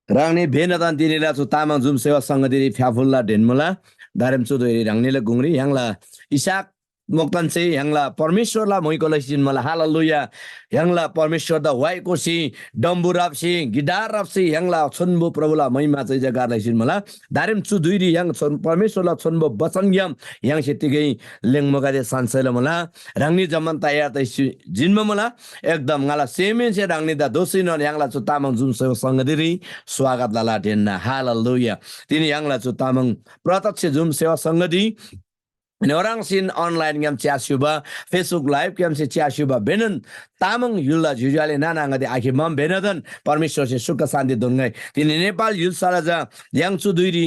Rangni benadan dinila su tamang zum sewa sangadiri fiafulla denmula darem su doi rangnila gungri yang la Isak moktan se yang la परमेश्वर ला moi kolai sin mala hallelujah yang la परमेश्वर da wai ko si damburap si gidarap si yang la chonbo प्रभु ला महिमा चाहिँ जगा lai sin mala darem chu duiri yang परमेश्वर ला chonbo बचन gyam yang setigai leng moga de sansela mala rangni zaman tayar tai jinma mala एकदम ngala semen se rangni da dosin yang la chu tamang zum sewa sangadiri स्वागत लाला टेन्ना हालेलुया तिनी यांगला चु तामङ प्रत्यक्ष zoom सेवा संगति अनि orang sin online ngam ciasuba Facebook live ngam se ciasuba benan tamang yulla jujuale nana ngade akhi mam benadan परमेश्वर से सुख शान्ति दोंgai तिनी नेपाल युल साराजा yang chu दुइरी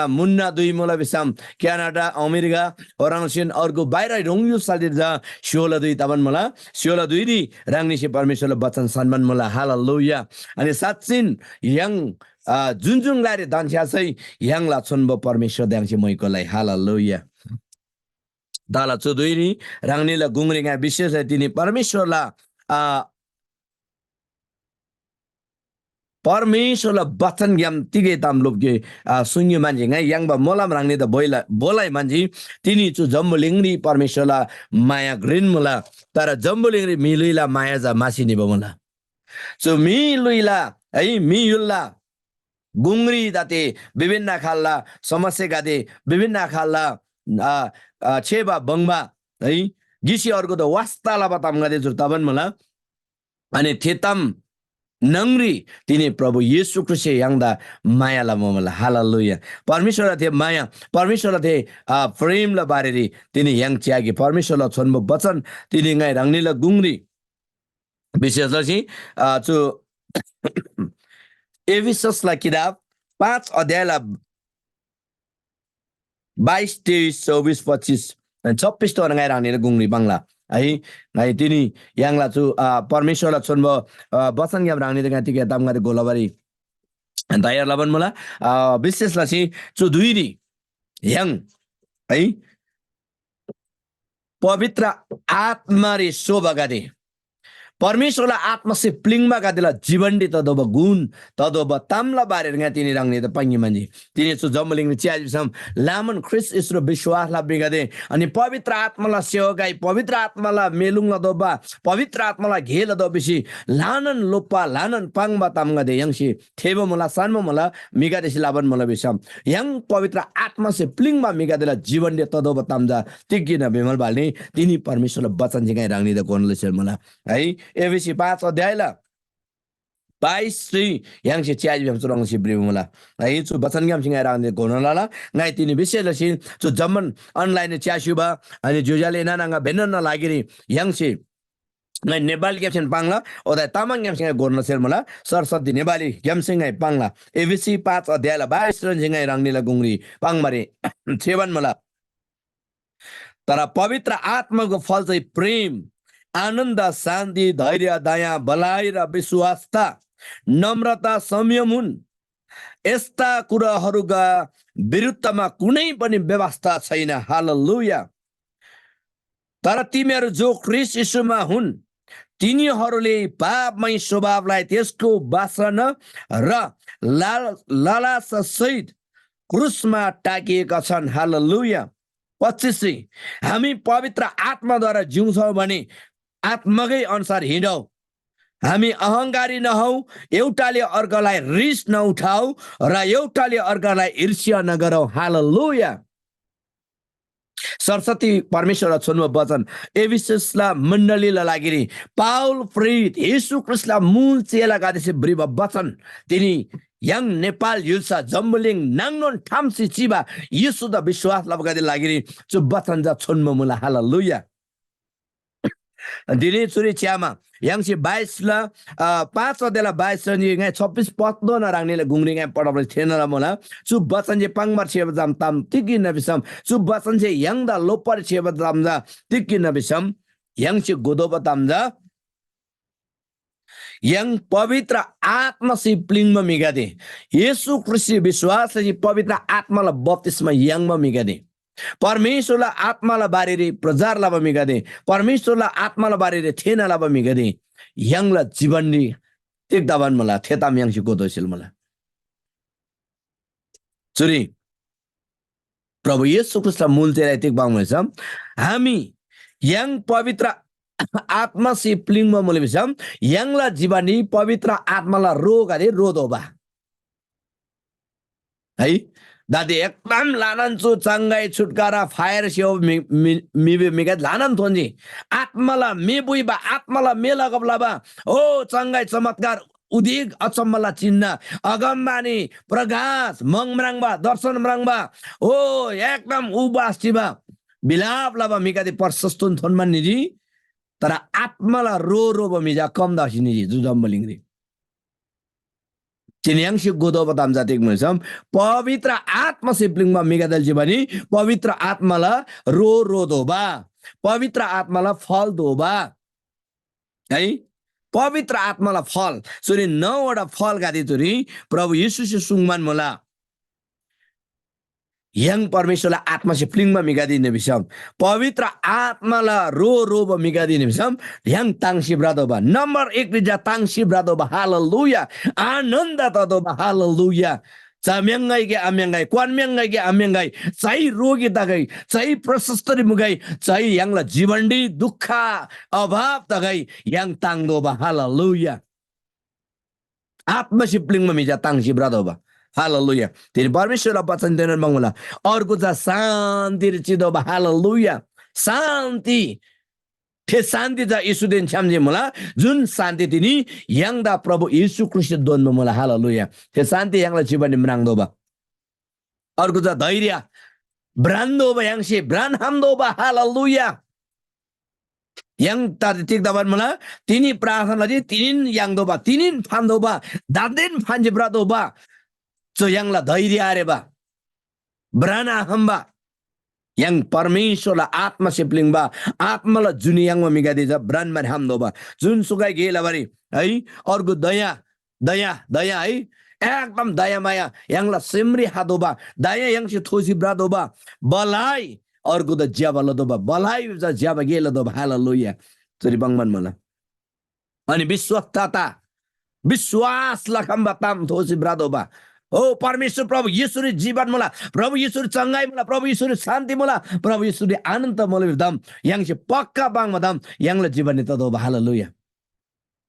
मुन्ना दुई मोला बिसम क्यानाडा अमेरिका orang sin अर्को बाहिर रङ युल सालिजा सियोला दुई ताबन मोला सियोला दुइरी रांगनि से परमेश्वरले वचन सम्मान मोला हालेलुया अनि सातसिन yang जुन लारे दान्छा चाहिँ yang ला छुनबो परमेश्वर द्याङसे मैकोलाई हालेलुया दाला चुदुइनी रांगनीला गुंगरिङा विशेष तिनी परमेश्वरला परमेश्वरला वचन ज्ञान तिगे ताम लोगे सुन्य मान्छे nga yang ba molam rangni da bolai manji tini chu jambulingri परमेश्वरला माया ग्रिन मुला तर जम्बुलिङरी मिलुइला माया जा मासिनी बमला सो मिलुइला है मियुल्ला गुंगरी दाते विभिन्न खालला समस्या गादे विभिन्न खालला छेबा बंगबा है गिसीहरुको त वास्ताला बताम गादे जुर्ताबन मला अनि थेतम नंगरी तिनी प्रभु येशू ख्रिस्ट यांगदा मायाला ममला हालेलुया परमेश्वर थे माया परमेश्वर थे प्रेम ला बारेरी तिनी yang च्यागे परमेश्वर ला छन्बो वचन तिनी ngai रंगनीला गुंगरी विशेष चाहिँ जो एफिससला किताब 5 अध्यायला 22 23 24 25 अनि 26 तो ngai रानीले गुंगरी बांगला है ngai तिनी यांगला छु परमेश्वरला छन्बो वचन ग्याम रानी दगा तिके तामगारे गोलाबारी दायर लबन मला विशेषला चाहिँ छु दुइरी yang है पवित्र आत्मा रे शोभा गादे परमेश्वरला आत्मा से प्लिङमा गादेला जीवनडी तदोब गुण तदोब तामला बारे nga तिनी रंगने त पंगी मान्छे तिनी छु जम्बलिङ च्याजिसम लामन ख्रिस्ट ईश्वर विश्वासला बिगादे अनि पवित्र आत्माला सेवगाई पवित्र आत्माला मेलुङला दोबा पवित्र आत्माला घेला दोबिसी लानन लोपा लानन पाङबा तामगा दे यंगसी थेबो मला सानमा मला मिगादेसी लाबन मला बिसम yang पवित्र आत्मा से प्लिङमा मिगादेला जीवनडी तदोब तामजा तिगिन बेमल बाल्ने तिनी परमेश्वरला वचन जिगाइ रंगने त कोनले मला है एफिसी 5 अध्यायला 22 yang si च्याजि हम सुरंग si ब्रिमुला है छु वचन ग्याम सिंगाइ रांगने कोनलाला ngai तिनी विशेष सिन छु जमन अनलाइन च्यासुबा अनि जुजाले नानाङा बेनन लागिरी yang si ngai नेपाल ग्याम पाङला ओदा तामाङ ग्याम सिंगाइ गोर्न सेल मला सरस्वती नेपाली ग्याम सिंगाइ पाङला एफिसी 5 अध्यायला 22 रन सिंगाइ रांगनेला गुंगरी पाङमारे छेवन मला तर पवित्र आत्माको फल चाहिँ प्रेम आनन्द शान्ति धैर्य दया भलाइ र विश्वासता नम्रता संयम हुन् यस्ता कुराहरूका विरुद्धमा कुनै पनि व्यवस्था छैन हालेलुया तर तिमीहरू जो ख्रिस्ट येशूमा हुन् तिनीहरूले पापमय स्वभावलाई त्यसको वासना र लालसा सहित क्रुसमा टाकिएका छन् हालेलुया 25 हामी पवित्र आत्माद्वारा जिउँछौँ भने आत्माकै अनुसार हिँडौ हामी अहंकारी नहौ एउटाले अर्कालाई रिस नउठाऊ र एउटाले अर्कालाई ईर्ष्या नगरौ हालेलुया सरस्वती परमेश्वर छुन्म वचन एफिससला मण्डलीला लागिरी पाउल प्रेरित येशू ख्रिस्टला मूल चेला गादेसे ब्रिव वचन तिनी yang Nepal युल्सा जम्बलिङ नाङनोन ठामसी Chiba Yeshu the विश्वास लबगादे लागिरी छु वचन जा छुन्म मुला हालेलुया दिने चुरी च्यामा yang si 22 ला 5 अध्यायला 22 नि ngai 26 पत्नो न रांगनेले गुंगरी ngai पढाउने थिएन र मला छु वचन जे पाङमार छेब जाम ताम तिकि नबिसम छु वचन जे yang दा लोपर छेब जाम जा तिकि नबिसम yang si गोदोब ताम जा yang पवित्र आत्मा से प्लिङमा मिगादे येशू ख्रिस्ट विश्वास से पवित्र आत्माला बप्तिस्मा yang मा मिगादे परमेश्वरलाई आत्मालाई बारेरे प्रजारलाई बमिगादे परमेश्वरलाई आत्मालाई बारेरे थेनालाई बमिगादे यंगला जीवननी एक दावन मला थेताम यंगसी गोदोसिल मला Suri प्रभु येशू ख्रिस्ट मूल चाहिँ यति बाङ्गछ हामी yang pavitra atma si plingma mulai bisam yang la jibani pavitra atma la roga de rodoba hai dadi ekdam lanan chu changai chutkara fire sio mibe migat lanan thonji atma la mebuiba atma la mela gablaba o changai chamatkar उदिग अचम्मला चिन्ह अगम्बानी प्रकाश मंगमराङबा दर्शन मराङबा ओ एकदम उबास्टिबा बिलाप लाबा मिकादि प्रशस्तुन थोनमान निजी तर आत्माला रो रो बमिजा कम दासी निजी जुजम्बलिङरी चिन्याङसी गोदो बताम जातिक मसम पवित्र आत्मा सिप्लिङमा मिगादल जीवनी पवित्र आत्माला रो रो दोबा पवित्र आत्माला फल दोबा है पवित्र आत्माला फल सुनि 9 वटा फल गादी तुरी प्रभु येशू से सुङमान मोला yang परमेश्वरलाई आत्मा से प्लिङमा मिगादिने बिसम पवित्र आत्माला रो रो ब मिगादिने बिसम yang tangsi bradoba nomor 1 रिजा tangsi bradoba haleluya आनन्द तदोबा haleluya चाम्यांगाई के आम्यांगाई क्वानम्यांगाई के आम्यांगाई चाहि रोगी तगई चाहि प्रशस्तरी मुगाई चाहि यांगला जीवनडी दुःख अभाव तगई yang tangdoba haleluya आत्मा से प्लिङमा मिजा tangsi bradoba Haleluya. Jadi परमेश्वरलाई वचन दिन मंगला अर्को छ शान्ति चिदोबा हालेलुया शान्ति थे शान्ति जा यीशु दिन छामजे मला जुन शान्ति तिनी यांगदा प्रभु यीशु ख्रीष्ट दोनमा मला हालेलुया थे शान्ति यांगला जीवन मराङदोबा अर्को छ धैर्य ब्रान्डोबा यांगसे ब्रान हामदोबा हालेलुया yang tadi tik dapat मला तिनी प्रार्थना जी तिनिन यांगदोबा तिनिन फान्दोबा दादेन फान्जे ब्रादोबा So yang la धैर्य आरे बा ब्राना हम्बा yang परमेश्वरलाई आत्मा सिप्लिङ बा आत्मालाई जुन याङमा मिगादि छ ब्रान मार हामदो बा जुन सुगाई गेला बारी है अर्को दया दया दया है एकदम दया माया याङला सिमरी हादो बा दया yang से थोसी ब्रादो बा बलाई अर्को द ज्याबा लदो बा बलाई जा ज्याबा गेला दो बा हालेलुया चरी बंगमन मला अनि विश्वास लखम्बा ताम थोसी ब्रादो बा ओ परमेश्वर प्रभु येशूले जीवन मला प्रभु येशूले चंगाई मला प्रभु येशूले शान्ति मला प्रभु येशूले आनन्द मला दम यांगसे पक्का बाङ मदम यांगले जीवन त दो हालेलुया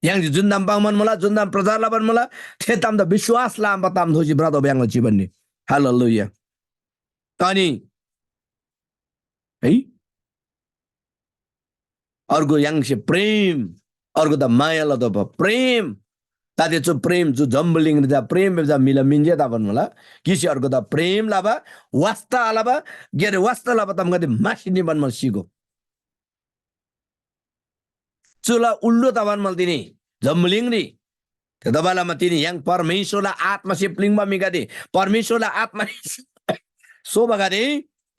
यांग जुन्दाम बाङ मन मला जुन्दाम प्रचार लाबन मला थेताम द विश्वास लाम बताम थोसी ब्रदो यांगले जीवन नि हालेलुया अनि है अर्को यांगसे प्रेम अर्को द माया ल दो प्रेम तादे चो प्रेम जो जम्बलिङ दा प्रेम जा मिला मिन्जे दा बन मला किसी अर्को दा प्रेम लाबा वास्ता आलाबा गेरे वास्ता लाबा तम गदे मासिनी बन मल सिगो चुला उल्लो ता बन मल दिनी जम्बलिङ नी ते दबाला म तिनी yang परमेश्वरला आत्मा सिप्लिङ मा मिगादे परमेश्वरला आत्मा सो बगादे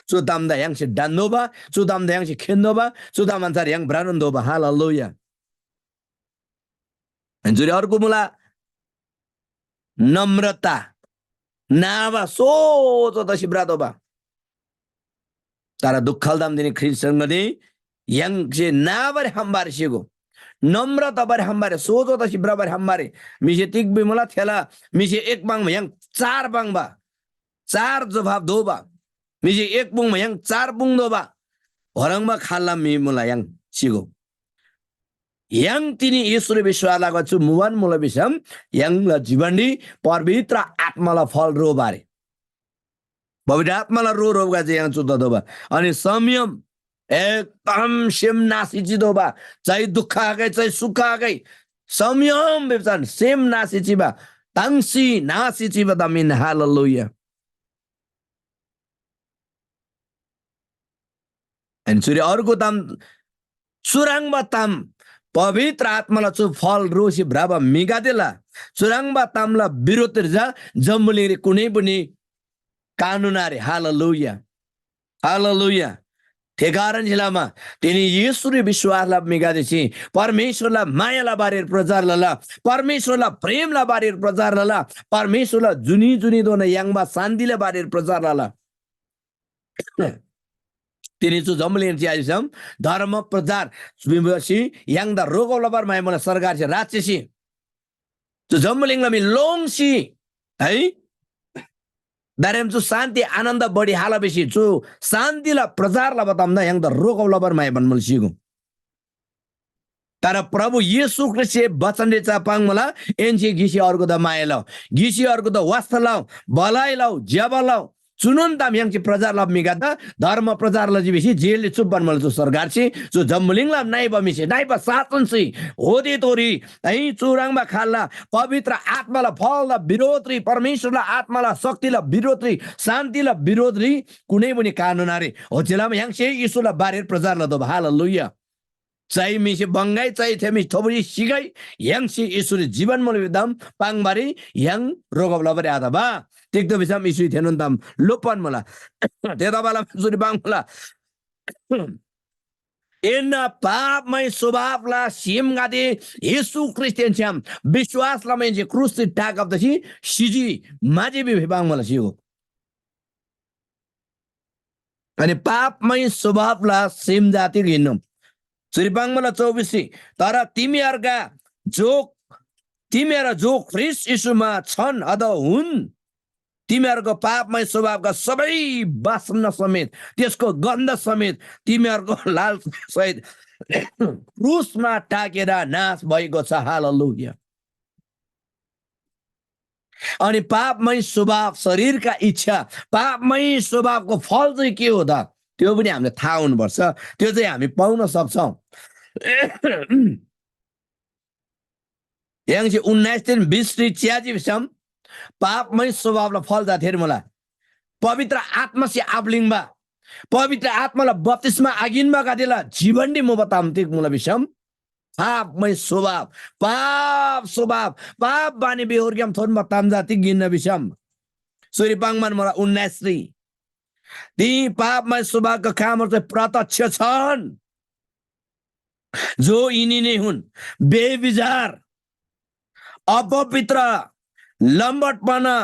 चुदाम दा yang से डान्नोबा चुदाम दा yang से खेन्नोबा चुदाम अन्सार yang ब्रानन्दोबा हालेलुया जुरी अर्को मुला नम्रता नावा सोचो त शिब्रादोबा तारा दुःखल दाम दिने ख्रिस्टन गदे यांगसे नाबारे हमबारे सिगो नम्रता बारे हमबारे सोचो त शिब्रा बारे हमबारे मिसे तिक बे मुला थेला मिसे एक बाङ yang 4 बाङ बा 4 जवाब दोबा मिसे एक बुङ yang 4 बुङ दोबा हरङमा खाल्ला मि मुला yang सिगो yang tini येशूले विश्वास लागत छु मुवान मुला बिसम yang ला जीवनडी पवित्र आत्माला फल रो बारे पवित्र आत्माला रो रो गा yang छु ददोबा अनि संयम एकदम सेम नासी जिदोबा चाहिँ दुःख आगै चाहिँ सुख आगै संयम बेचन सेम नासी चिबा तांसी नासी चिबा दमिन हालेलुया अनि सुरे अर्को ताम सुराङबा ताम पवित्र आत्मालाई चु फल रोसी ब्राबा मिगादेला सुराङबा तामला विरोध जा जम्बुलिङरे कुनै पनि कानुनारे हालेलुया हालेलुया ठेगारन जिल्लामा तिनी येशूले विश्वासलाई मिगादेछि परमेश्वरलाई मायालाई बारेर प्रचार लला परमेश्वरलाई प्रेमलाई बारेर प्रचार लला परमेश्वरलाई जुनी जुनी दोन याङबा शान्तिलाई बारेर प्रचार लला तिनी चु जम्बलिङ चियाजिसम धर्म प्रचार विमसी yang da rogo labar mai मला सरकार से राज्यसी चु जम्बलिङ लमी लोङसी है दारेम चु शान्ति आनन्द बढी हाला बेसी चु शान्तिला प्रचारला बताउँदा yang the रोगौलाबर माय बन्मल सिगु तर प्रभु येशू ख्रिस्ट वचन रे चापाङ मला एनसी घिसी अर्को द मायलाउ घिसी अर्को द वास्तलाउ बलाइलाउ ज्याबलाउ चुनुन दाम yang प्रचार लब मिगादा धर्म प्रचार लजी बेसी जेलले चुप बन्मल चु सरकार छि चु जम्मलिङला नाइबा मिसे नाइबा सातन छि होदे तोरी है चुराङमा खाल्ला पवित्र आत्माला फलला विरोधी परमेश्वरला आत्माला शक्तिला विरोधी शान्तिला विरोधी कुनै पनि कानुन अरे होचेलामा yang येशूला बारे प्रचार लदो हालेलुया चाहिँ मिसे बंगाई चाहिँ थेमी थोबरी सिगाई yang येशूले जीवन मलविदम पाङबारी yang रोगबलबरे आधा बा tikto bisa isu tenun tam lupan mula teta bala suri bang mula ena पाप मै स्वभाव ला सिम गादे येशू क्रिस्टियन छम विश्वास ला मै जे क्रूस से टाक अफ दसी सिजी माजे बि बाङ मला सियो अनि पाप मै स्वभाव ला सिम जाति गिन्नु suri bang मला 24 तर तिमीहरुका तिमीहरु जो ख्रीष्ट येशूमा छन् अद हुन् तिमीहरुको पापमय स्वभावका सबै वासना समेत त्यसको गन्ध समेत तिमीहरुको लाल सहित क्रुसमा टाकेर नाश भएको छ हालेलुया अनि पापमय स्वभाव शरीरका इच्छा पापमय स्वभावको फल चाहिँ के हो त त्यो पनि हामीले थाहा हुनुपर्छ त्यो चाहिँ हामी पाउन सक्छौं yang 19 दिन 20 च्याजी विषम पापमय स्वभावलाई फल जाथेर मलाई पवित्र आत्मा से आबलिङबा पवित्र आत्मालाई बप्तिस्मा आगिनमा गादेला जीवनडी म बतामतिक मुला विषम पापमय स्वभाव पाप बानी बेहोरग्याम थोन बताम जाति गिन्न विषम सूर्य पाङमान मला 19 ती पापमय स्वभावका कामहरु चाहिँ प्रत्यक्ष छन् जो यिनी नै हुन् बेविचार अपवित्र लम्बटपना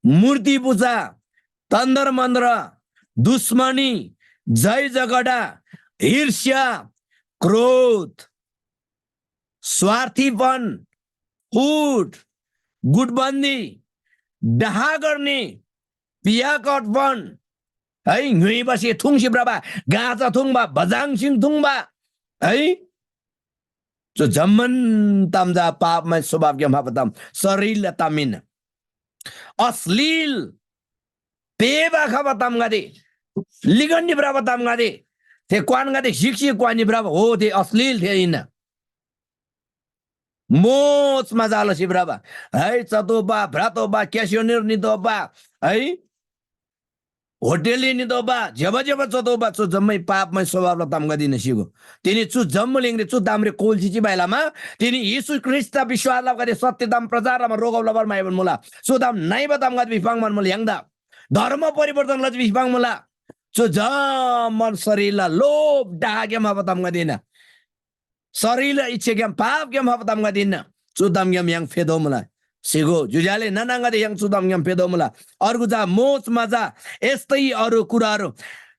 मूर्ति पूजा तन्दर मन्द्र दुश्मनी जय झगडा ईर्ष्या क्रोध स्वार्थीपन फुट गुटबन्दी डाहा गर्ने पियाकटपन है ङुइबसी थुङसी ब्राबा गाचा थुङबा बजाङसिङ थुङबा है जो जम्मन तामजा पापमय स्वभाव के महापतम शरीर तामिन अश्लील पेबा खबतम गदे लिगन्नी ब्राबतम गदे थे क्वान गदे शिक्षी क्वानी ब्राब हो थे अश्लील थे इन मोच मजाल सी ब्राबा है चतोबा भ्रातोबा क्यासियोनिर निदोबा है होटेलले निदोबा जब चतोबा चु जम्मै पापमय स्वभावलाई ताम गदिन सिगो तिनी चु जम्मलिङले चु दामरे कोलसिची बाइलामा तिनी येशू ख्रीष्ट विश्वासलाई गरे सत्यदाम प्रचारमा रोगौलबर माइबन मुला सुदाम नाइबा दाम गद विफाङ मन मुला यांदा धर्म परिवर्तन लज विफाङ मुला चु जमन शरीरला लोभ डागेमा बताम गदिन शरीरला इच्छा गेम पाप गेम बताम गदिन चु दाम गेम yang फेदो मुला सिगो जुजाले ननांगदे yang सुदाम गेम फेदो मुला अर्गु जा मोच मजा यस्तै अरु कुराहरु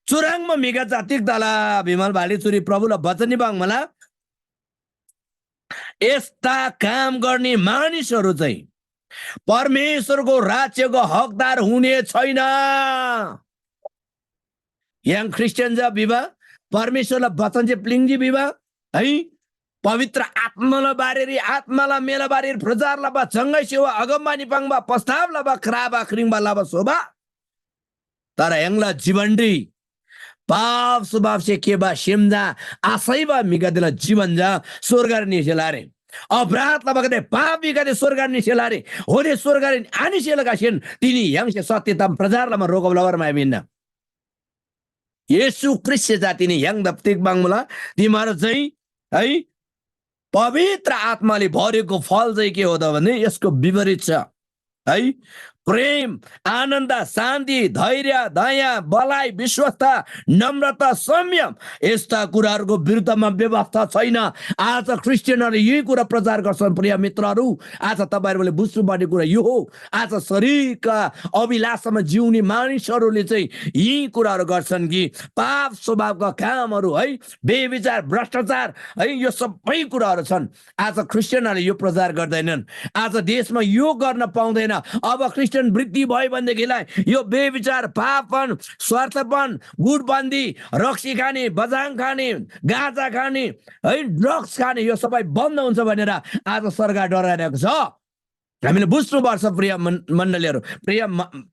चुराङमा मिगा जातिक दला विमल भाली चुरी प्रभुलाई वचन बाङ मला यस्ता काम गर्ने मानिसहरु चाहिँ परमेश्वरको राज्यको हकदार हुने छैन yang क्रिस्चियन जा बिबा परमेश्वरलाई वचन चाहिँ प्लिङजी बिबा है पवित्र आत्मालाई बारेरी आत्मालाई मेला बारेरी प्रचारलाई बा सँगै सेवा अगमबानी पाङबा प्रस्तावलाई बा खराबा खरिङबा लाबा शोभा तर यांगला जीवनडी पाप स्वभाव से केबा सिमजा आशैबा मिगदेला जीवन जा स्वर्गर निसेलारे अपराध लबगदे पाप मिगदे स्वर्गर निसेलारे होदे स्वर्गर आनिसेलगासिन तिनी यांसे सत्यतम प्रचारलामा रोगबलबर माइबिन्न येशू ख्रीष्ट जातिनी yang दप्तिक बाङमुला तिमीहरु चाहिँ है पवित्र आत्माले भरेको फल चाहिँ के हो त भने यसको विपरीत छ है प्रेम आनन्द शान्ति धैर्य दया बलाइ विश्वस्ता नम्रता संयम यस्ता कुराहरुको विरुद्धमा व्यवस्था छैन आज क्रिस्चियनहरुले यही कुरा प्रचार गर्छन् प्रिय मित्रहरु आज तपाईहरुले बुझ्नुपर्ने कुरा यो हो आज शरीरका अभिलाषामा जिउने मानिसहरुले चाहिँ यही कुराहरु गर्छन् कि पाप स्वभावका कामहरु है बेविचार भ्रष्टाचार है यो सबै कुराहरु छन् आज क्रिस्चियनहरुले यो प्रचार गर्दैनन् आज देशमा यो गर्न पाउँदैन अब क्रिस्चियन वृत्ति भयो भनेदेखिलाई यो बेविचार, पापन, स्वार्थपन, गुटबन्दी, रक्सी खाने, बजाङ खाने, गाँजा खाने है, ड्रग्स खाने यो सबै बन्द हुन्छ भनेर आज सरकार डराइरहेको छ। हामीले बुझ्नुपर्छ प्रिय मण्डलीहरू, प्रिय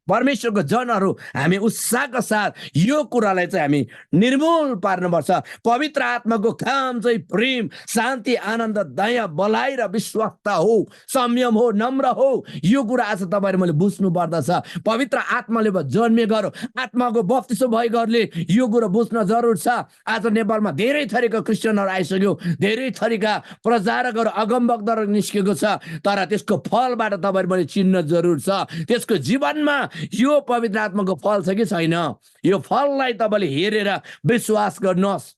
परमेश्वरको जनहरू, हामी उत्साहका साथ यो कुरालाई चाहिँ हामी निर्मूल पार्नुपर्छ। पवित्र आत्माको काम चाहिँ प्रेम, शान्ति, आनन्द, दया, बलाइ र विश्वासता हो, संयम हो, नम्र हो। यो कुरा आज तपाईहरु मैले बुझ्नु पर्दछ। पवित्र आत्माले जन्मेगरो, आत्माको बप्तिस्म भएगरले यो कुरा बुझ्न जरुर छ। आज नेपालमा धेरै थरीका क्रिस्चियनहरू आइसक्यो, धेरै थरीका प्रचारकहरू, अगमवक्ताहरू निस्केको छ, तर त्यसको फल तपाईहरु मैले चिन्न जरुर छ। त्यसको जीवनमा यो पवित्र आत्माको फल छ कि छैन, यो फललाई तपाईले हेरेर विश्वास गर्नुहोस्।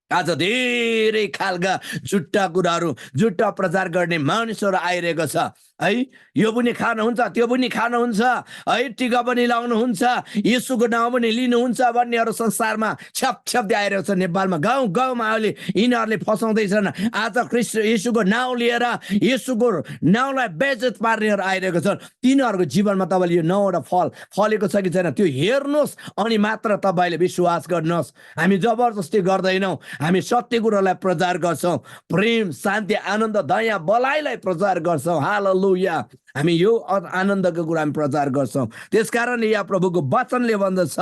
आज धेरै खालका झुट्टा कुराहरू, झुट्टा प्रचार गर्ने मानिसहरू आइरहेको छ है। यो पनि खानुहुन्छ, त्यो पनि खानुहुन्छ है, टीका पनि लाउनुहुन्छ, येशूको नाउँ पनि लिनुहुन्छ भन्नेहरू संसारमा छ्यापछ्याप्दै आइरहेको छ। नेपालमा गाउँ गाउँमा अहिले यिनीहरूले फसाउँदैछन्। आज ख्रीष्ट येशूको नाउँ लिएर येशूको नाउँलाई बेइज्जत पार्नेहरू आइरहेको छन्। तिनीहरूको जीवनमा तपाईले यो 9वटा फल फलेको छ कि छैन त्यो हेर्नुहोस्, अनि मात्र तपाईले विश्वास गर्नुहोस्। हामी जबरजस्ती गर्दैनौँ, हामी सत्य कुरालाई प्रचार गर्छौँ, प्रेम, शान्ति, आनन्द, दया, बलाइलाई प्रचार गर्छौँ। हालेलुया। हामी यो आनन्दको कुरा हामी प्रचार गर्छौँ। त्यसकारणले यहाँ प्रभुको वचनले भन्दछ,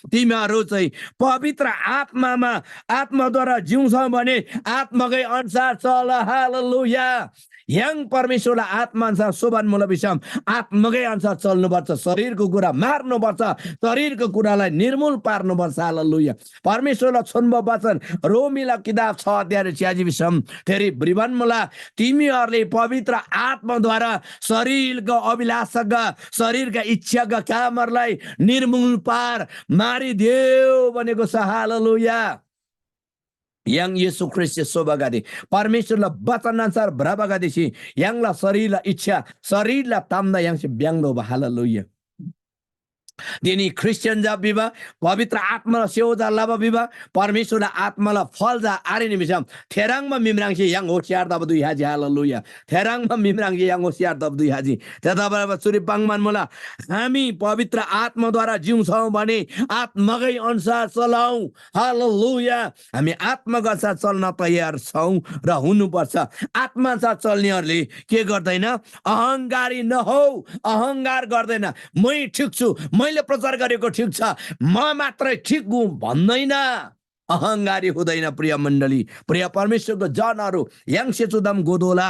तिमीहरू चाहिँ पवित्र आत्मामा, आत्माद्वारा जिउँछौ भने आत्माकै अनुसार चल। हालेलुया। यङ परमेश्वरलाई आत्मा अनुसार शोभनमूलक विषम आत्माकै अनुसार चल्नुपर्छ। शरीरको कुरा मार्नुपर्छ, शरीरको कुरालाई निर्मूल पार्नुपर्छ। हालेलुया। परमेश्वरलाई छोड्नु वचन रोमीला किताब 6:46 फेरि ब्रिभनमूला, तिमीहरूले पवित्र आत्माद्वारा शरीरको अभिलाषाका, शरीरका इच्छाका कामहरूलाई निर्मूल पार मारिदेऊ भनेको छ। हालेलुया। yang Yesus Kristus sobagadi परमेश्वरलाई वचन अनुसार भ्रबगदेशी यङला शरीरलाई इच्छा, शरीरलाई ताम्दा yang si biangdo ba हालेलुया। दिनी क्रिस्चियन जा बिबा पवित्र आत्मा सेवजा लाबा बिबा परमेश्वरलाई आत्मालाई फल जा आरे निमिसम थेराङमा मिमराङसी yang होशियार दब दुई हाजी। हालेलुया। थेराङमा मिमराङसी yang होशियार दब दुई हाजी। त्यताबाट चुरी पाङमान मोला हामी पवित्र आत्माद्वारा जिउँछौँ भने आत्माकै अनुसार चलाऊ। हालेलुया। हामी आत्माको अनुसार चल्न तयार छौँ र हुनुपर्छ। आत्मा अनुसार चल्नेहरूले के गर्दैन, अहंकारी नहौ, अहंकार गर्दैन। मै ठिक छु, मैले प्रचार गरेको ठिक छ, म मात्रै ठिक हुँ भन्दैन, अहंकारी हुँदैन। प्रिय मण्डली, प्रिय परमेश्वरको जनहरू, yang सेचुदम गोदोला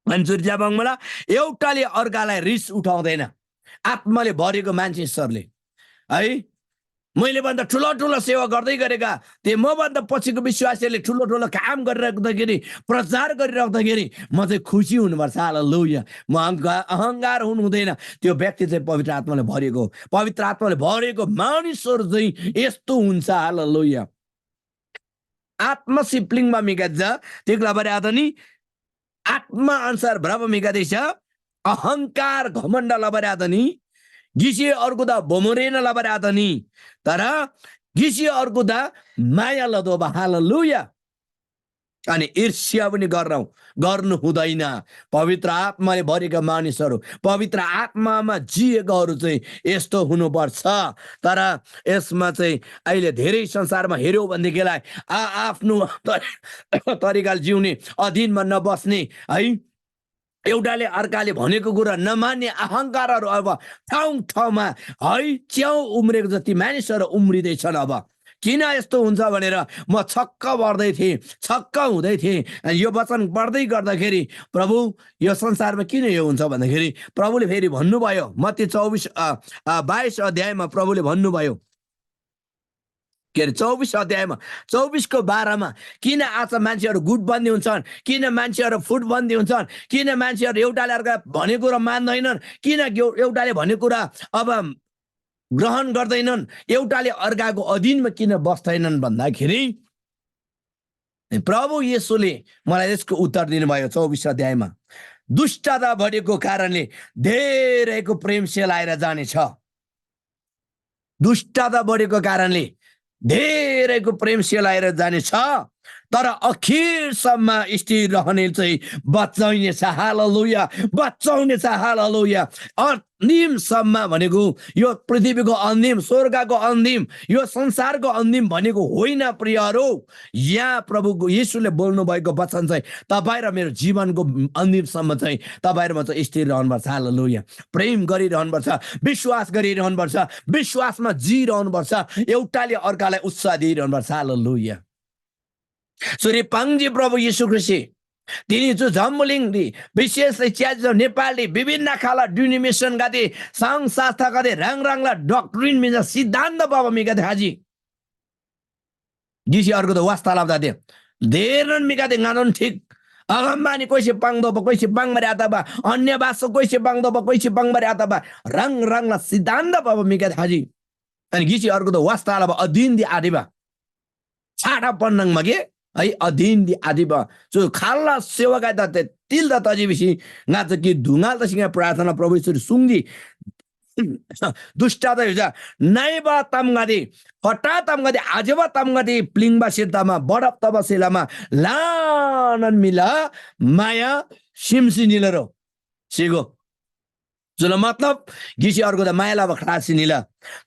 अन्जुर्जाबङ मला एउटाले अर्कालाई रिस उठाउँदैन। आत्माले भरेको मान्छेहरूले है, मैले भन्दा ठुलो ठुलो सेवा गर्दै गरेका त्यो म भन्दा पछिको विश्वासीहरूले ठुलो ठुलो काम गरिराख्दाखेरि, प्रचार गरिराख्दाखेरि म चाहिँ खुसी हुनुपर्छ। हालेलुया। म अहंकार हुनु हुँदैन। त्यो व्यक्ति चाहिँ पवित्र आत्माले भरेको, पवित्र आत्माले भरेको मानिसहरू चाहिँ यस्तो हुन्छ। हालेलुया। आत्मा सिप्लिङमा मिगाज तिग्ला बरे आदनी आत्मा अनुसार भ्रम मिगादैछ, अहंकार घमण्ड लबरे आदनी गिसी अर्को दा बोमरेन लबरे आदनी, तर गिसी अर्को दा माया लदो। हालेलुया। अनि ईर्ष्या पनि गर्नु हुँदैन। पवित्र आत्माले भरेका मानिसहरू, पवित्र आत्मामा जिएकाहरू चाहिँ यस्तो हुनुपर्छ। तर यसमा चाहिँ अहिले धेरै संसारमा हेर्यो भनेदेखिलाई आफ्नो तरिकाले जिउने, अधीनमा नबस्ने है, एउटाले अर्काले भनेको कुरा नमान्ने अहंकारहरू अब ठाउँ ठाउँमा है च्याउ उम्रेको जति मानिसहरू उम्रिँदैछन्। अब किन यस्तो हुन्छ भनेर म छक्क पर्दै थिएँ, छक्क हुँदै थिएँ। यो वचन पढ्दै गर्दाखेरि प्रभु यो संसारमा किन यो हुन्छ भन्दाखेरि प्रभुले फेरि भन्नुभयो, मत्ती 22 अध्यायमा प्रभुले भन्नुभयो, के अरे 24 अध्यायमा 24:12 किन आज मान्छेहरू गुटबन्दी हुन्छन्, किन मान्छेहरू फुटबन्दी हुन्छन्, किन मान्छेहरू एउटाले अर्का भनेको कुरा मान्दैनन्, किन एउटाले भनेको कुरा अब ग्रहण गर्दैनन्, एउटाले अर्काको अधीनमा किन बस्दैनन् भन्दाखेरि प्रभु येशूले मलाई यसको उत्तर दिनुभयो 24 अध्यायमा, दुष्टता बढेको कारणले धेरैको प्रेम सेलाएर जानेछ। दुष्टता बढेको कारणले धेरैको प्रेम सेलाएर जानेछ, तर अखिरसम्म स्थिर रहने चाहिँ बचाउनेछ हालेलुया बचाउनेछ हालेलुया अन्तिमसम्म भनेको यो पृथ्वीको अन्तिम स्वर्गको अन्तिम यो संसारको अन्तिम भनेको होइन प्रियहरू यहाँ प्रभु येशूले बोल्नु भएको वचन चाहिँ तपाईँ र मेरो जीवनको अन्तिमसम्म चाहिँ तपाईँहरूमा चाहिँ स्थिर रहनुपर्छ हालेलुया प्रेम गरिरहनुपर्छ विश्वास गरिरहनुपर्छ विश्वासमा जिरहनुपर्छ एउटाले अर्कालाई उत्साह दिइरहनुपर्छ हालेलुया सूर्यपाङजी प्रभु येशू ख्रिस्ट तिनी जो जम्बुलिङदी विशेष च्याज नेपाली विभिन्न खाला डिनोमिनेसन गाते सङ्घ संस्था गाते राङराङला डक्ट्रिन मिजा सिद्धान्त बाबा मिगाते हाजी गिसी अर्को त वास्ता लाब्दा दे धेरन मिगाते गानन ठीक अगम्बानी कोइसे पाङदो कोइसे पाङमारे आता बा अन्य भाषा कोइसे पाङदो कोइसे पाङमारे आता बा राङराङला सिद्धान्त बाबा मिगाते हाजी अनि गिसी अर्को त वास्ता लाबा अधीन दि आदिबा छाडा पन्नङ मगे है अधीन दि आदिबा जो खाल्ला सेवा गाता ते तिल द तजिबिसी गाच कि धुङाल त सिंगा प्रार्थना प्रभु ईश्वर सुङजी दुष्टा त युजा नाइबा तमगादी फटा तमगादी आजबा तमगादी प्लिङबा सिद्धामा बडप तब सेलामा लानन मिला माया सिमसी निलरो सिगो जुन मतलब गिसी अर्को त माया लाबा खडासी निला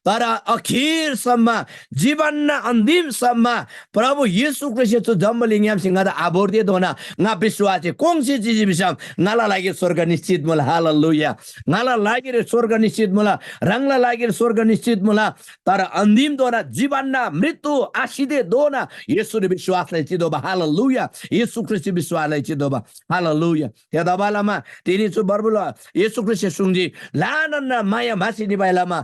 तर अखिरसम्म जीवन अन्तिमसम्म प्रभु येशू ख्रिस्ट जम्बलिङ सिंह त आबोर्दे दोना nga विश्वास कोंसी चीज बिसम ngala लागि स्वर्ग निश्चित मला हालेलुया ngala लागि स्वर्ग निश्चित मला रंगला लागि स्वर्ग निश्चित मला तर अन्तिम दोना जीवन मृत्यु आशिदे दोना येशू रे विश्वासलाई चिदोबा हालेलुया येशू ख्रिस्ट विश्वासलाई चिदोबा हालेलुया त्या दबालामा तिनी छु बरबुला येशू ख्रिस्ट सुङजी लानन माया भासी निबाइलामा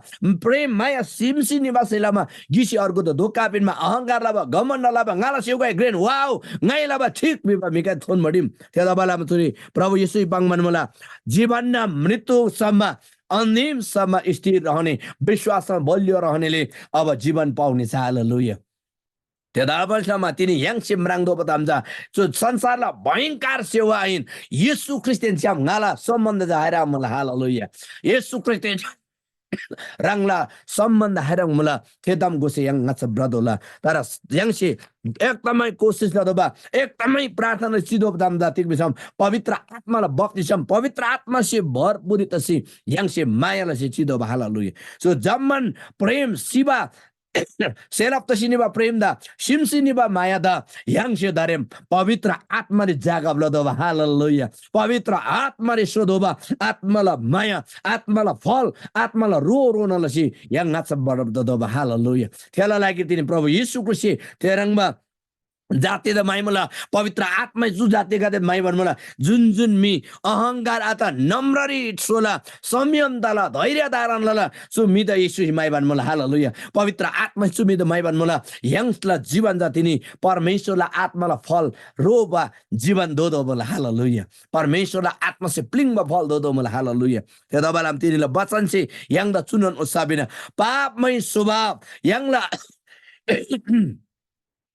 माया सिमसी निवासेलामा गिसी अर्को त धोका पिनमा अहंकार लाबा घमण्ड लाबा गाला सेउगाई ग्रेन वाउ गाई लाबा ठीक बिबा मिका थोन मडिम त्या दबालामा तुरी प्रभु येशू पाङमन मला जीवन मृत्युसम्म अन्तिमसम्म स्थिर रहने विश्वासमा बलियो रहनेले अब जीवन पाउने छ हालेलुया त्या दबालसम्म तिनी याङसे म्राङदो बतामजा जो संसारलाई भयंकर सेवा आइन येशू ख्रिस्टियन स्याम गाला सम्बन्ध जाहेरा मला हालेलुया येशू ख्रिस्टियन रंगला सम्बन्ध हेरङ मुला थेदम गोसे yang ngats ब्रदोला तर यङसे एकदमै कोशिश लदोबा एकदमै प्रार्थना सिधो दाम जातिक बिसम पवित्र आत्माला बक्तिसम पवित्र आत्मा से भरपूरी तसी यङसे मायाला से सिधो हालेलुया सो जम्मन प्रेम शिवा सेनप तसिनिबा प्रेम दा सिमसिनिबा माया दा यांसे दारेम पवित्र आत्मा रे जागा ब्लदोबा हालेलुया पवित्र आत्मा रे सोदोबा आत्माला माया आत्माला फल आत्माला रोनलसी yang ngats बडबदोबा हालेलुया थेला लागि तिनी प्रभु येशू ख्रिस्ट तेरङमा जाते द माइमला पवित्र आत्मा जु जाते गाते माइबन मला जुन जुन मी अहंकार आता नम्ररी सोला संयम दला धैर्य धारण लला सु मी द येशू माइबन मला हालेलुया पवित्र आत्मा सु मी द माइबन मला यंगसला जीवन जातिनी परमेश्वरला आत्माला फल रोबा जीवन दोदो मला हालेलुया परमेश्वरला आत्मा से प्लिङमा फल दोदो मला हालेलुया ते दबालाम तिनीला वचन से यंग द चुनन उसाबिना पापमै स्वभाव यंगला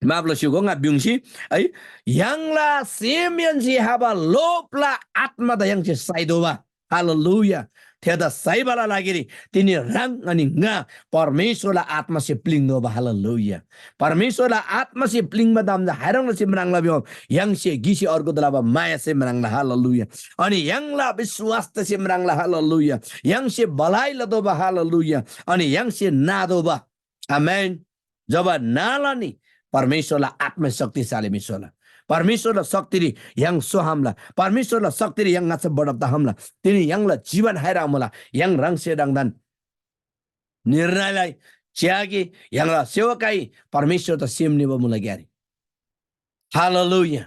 माब्लो सिगोङा बिउङसी है यंगला सेमियनसी हाबा लोपला आत्मा द यंगसे साइदोबा हालेलुया थेदा साइबाला लागिरी तिनी रङ अनि nga परमेश्वरला आत्मा से प्लिङदोबा हालेलुया परमेश्वरला आत्मा से प्लिङमा दाम हारङ से मराङला बिउ यंगसे गिसी अर्को दलाबा माया से मराङला हालेलुया अनि यंगला विश्वास से मराङला हालेलुया यंगसे बलाइ लदोबा हालेलुया अनि यंगसे नादोबा आमेन जब नालानी परमेश्वरला आत्मा शक्तिशाली मिसोला परमेश्वरला शक्ति yang सोहामला परमेश्वरला शक्ति yang ngats बडबता हमला तिनी यंगला जीवन हाइरा मला yang रङसे रङदान निर्णयलाई च्यागी यंगला सेवकाई परमेश्वर त सेमनिब मुला ग्यारी हालेलुया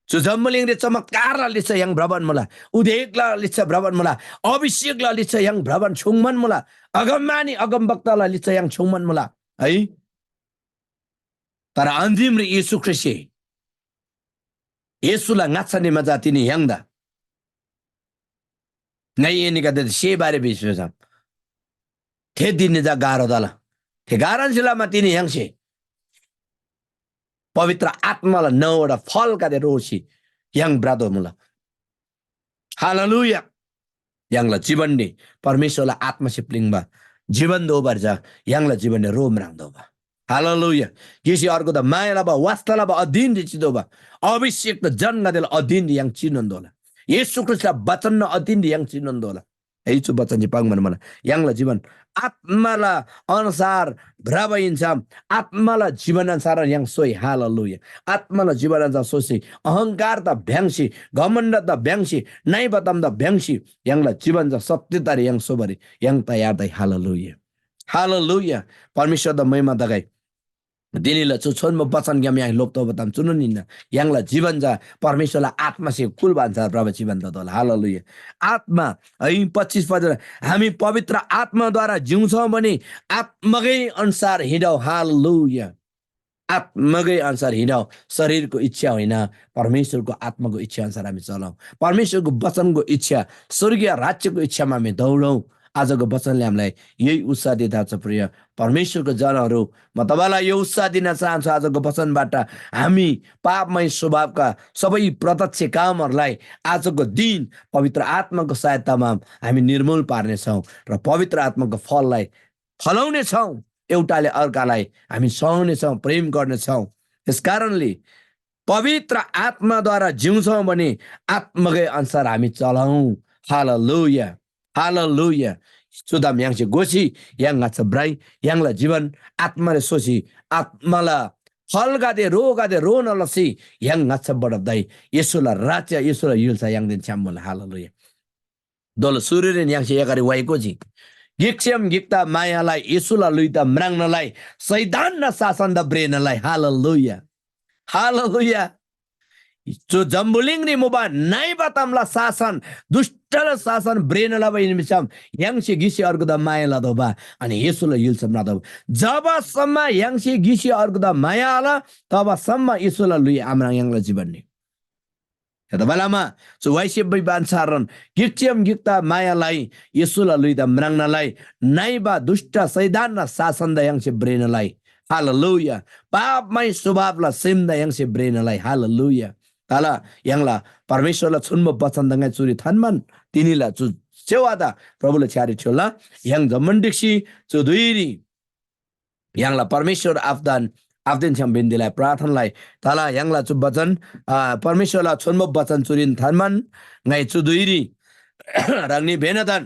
जम्मलिङ रे चमत्कारला लिछ yang भ्रमण मला उदेकला लिछ भ्रमण मला अभिषेकला लिछ yang भ्रमण छुङमन मला अगममानी अगमवक्ताला लिछ yang छुङमन मला है तर अन्तिम रे येशू ख्रिस्ट येशूला ngatsani maja tini yangda ngai ni kade she bare biswesam the dinne ja garo dala the garan silama tini yangse पवित्र आत्माला नौवटा फल कादे रोसी yang brado mula हालेलुया yangla जीवन ने परमेश्वरला आत्मा से प्लिङबा जीवन दो बार जा yangla जीवन ने रोम राङ दो बा 할렐루야. 기시 अर्को 마야라바 와스타라바 어딘지 지도바 अभिषेक जन्नदेल अधीन yang चिनन्दोला येशू ख्रिस्टला वचन अधीन yang चिनन्दोला यही छु वचन चाहिँ पाङ मलाई यङला जीवन आत्माला अनुसार भ्रवइन्छ आत्माला जीवन अनुसार yang सोई हालेलुया आत्माला जीवन अनुसार सोसी अहंकार त भ्याङ्सी घमण्ड त भ्याङ्सी नै बताम त भ्याङ्सी यङला जीवन ज सत्यतारी yang सोबरी yang तयार दै हालेलुया हालेलुया परमेश्वर द महिमा दगाई दिनीला चुछोन म वचन ग्याम यहाँ लोप्तो बताम चुनु निन्न यङला जीवन जा परमेश्वरला आत्मा से कुल भन्छ प्रभु जीवन त होला हालेलुया आत्मा है 25 पद हामी पवित्र आत्माद्वारा जिउँछौं भने आत्माकै अनुसार हिँडौ हालेलुया आत्माकै अनुसार हिँडौ शरीरको इच्छा होइन परमेश्वरको आत्माको इच्छा अनुसार हामी चलौं परमेश्वरको वचनको इच्छा स्वर्गीय राज्यको इच्छामा हामी दौडौं आजको वचनले हामीलाई यही उत्साह दिँदा छ प्रिय परमेश्वरको जनहरू म तपाईलाई यो उत्साह दिन चाहन्छु आजको वचनबाट हामी पापमय स्वभावका सबै प्रत्यक्ष कामहरूलाई आजको दिन पवित्र आत्माको सहायतामा हामी निर्मूल पार्नेछौँ र पवित्र आत्माको फललाई फलाउनेछौँ एउटाले अर्कालाई हामी सहनेछौँ प्रेम गर्नेछौँ त्यसकारणले पवित्र आत्माद्वारा जिउँछौँ भने आत्माकै अनुसार हामी चलाउँ हालेलुया हालेलुया Sudam yang gosi yang ngatsobrai yang la जीवन आत्माले सोची आत्माला फलगादे रोगादे रोन लसी yang ngatsobadai येशूला राज्य येशूला युल्सा yang दिन छामला हालेलुया दोल सुरुरेन yang यगरी वाइकोजी गिक्स्यम गिक्ता मायालाई येशूला लुइता म्राङ्नलाई सैतान न शासन द ब्रेनलाई हालेलुया हालेलुया जो जम्बुलिङ रे मोबा नाइ बतामला शासन दुष्टला शासन ब्रेनला बइनिसम यङसे गिसी अर्को द मायाला दोबा अनि येशूला युल्सम न दब जबसम्म यङसे गिसी अर्को द मायाला तबसम्म येशूला लुइ आम्रा यङला जीवन नि यता बेलामा सो वाइसे बै बान्सारन गिक्चियम गिक्ता मायालाई येशूला लुइ द म्राङ्नलाई नाइबा दुष्ट सैतान न शासन द यङसे ब्रेनलाई हालेलुया पापमय स्वभावला सिम द यङसे ब्रेनलाई हालेलुया ताला यङला परमेश्वरला छुन्म वचन दंगा चुरी थानमान तिनीला चु सेवादा प्रभुले छारी छोला यङ जमण्डिक्सी चुदुइरी यङला परमेश्वर आफ्दैन छम बिन्दिलाई प्रार्थनालाई ताला यङला चु वचन परमेश्वरला छुन्म वचन चुरिन थानमान ngai चुदुइरी रंगनी बेनदन